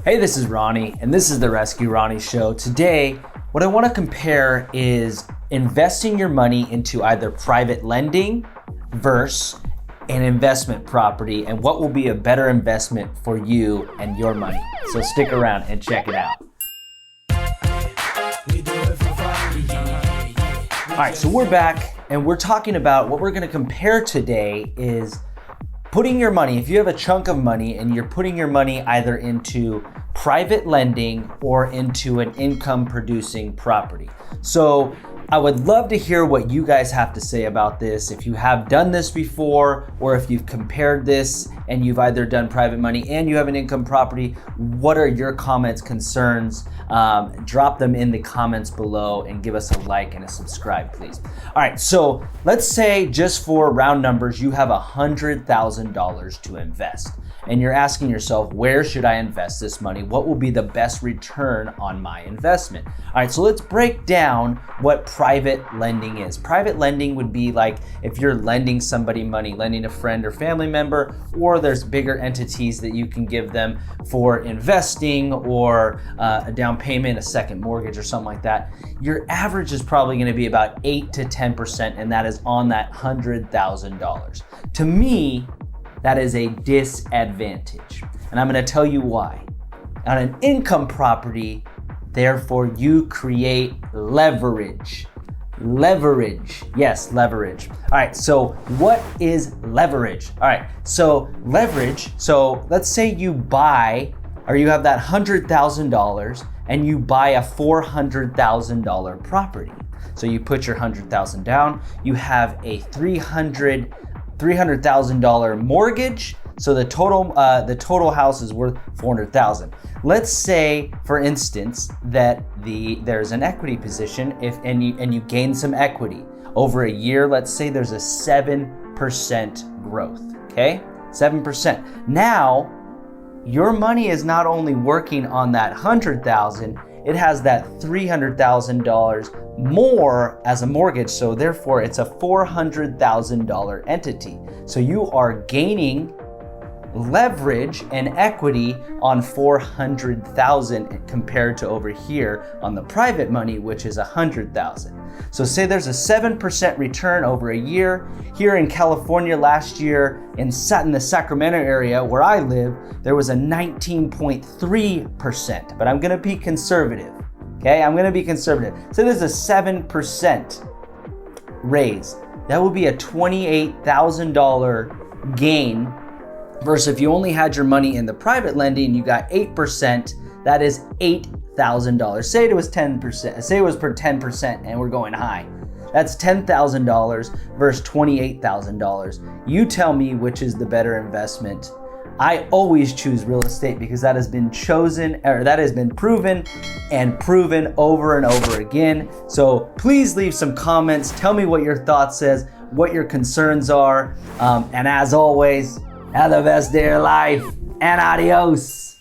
Hey, this is Ronnie, and this is the Rescue Ronnie Show. Today, what I want to compare is investing your money into either private lending versus an investment property, and what will be a better investment for you and your money. So stick around and check it out. All right, so we're back, and we're talking about what we're going to compare today is putting your money, if you have a chunk of money and you're putting your money either into private lending or into an income producing property. So I would love to hear what you guys have to say about this. If you have done this before, or if you've compared this and you've either done private money and you have an income property, what are your comments, concerns? Drop them in the comments below and give us a like and a subscribe, please. All right, so let's say just for round numbers, you have $100,000 to invest. And you're asking yourself, where should I invest this money? What will be the best return on my investment? All right, so let's break down what private lending is. Private lending would be like if you're lending somebody money, lending a friend or family member, or there's bigger entities that you can give them for investing or a down payment, a second mortgage or something like that. Your average is probably gonna be about 8 to 10%, and that is on that $100,000. To me, that is a disadvantage, and I'm gonna tell you why. On an income property, therefore you create leverage. Leverage, yes, leverage. All right, so what is leverage? All right, so leverage, so let's say you buy, or you have that $100,000 and you buy a $400,000 property. So you put your $100,000 down, you have a $300,000 mortgage, so the total house is worth $400,000. Let's say, for instance, that there's an equity position, and you gain some equity over a year. Let's say there's a 7% growth. Okay, 7%. Now, your money is not only working on that $100,000, it has that $300,000 more as a mortgage, so therefore it's a $400,000 entity. So you are gaining leverage and equity on $400,000 compared to over here on the private money, which is $100,000. So say there's a 7% return over a year. Here in California last year, in the Sacramento area where I live, there was a 19.3%, but I'm gonna be conservative, okay? I'm gonna be conservative. So there's a 7% raise. That would be a $28,000 gain, versus if you only had your money in the private lending and you got 8%, that is $8,000. Say it was 10%, say it was per 10% and we're going high. That's $10,000 versus $28,000. You tell me which is the better investment. I always choose real estate because that has been proven over and over again. So please leave some comments. Tell me what your thoughts is, what your concerns are. And as always, have the best day of your life, and adios.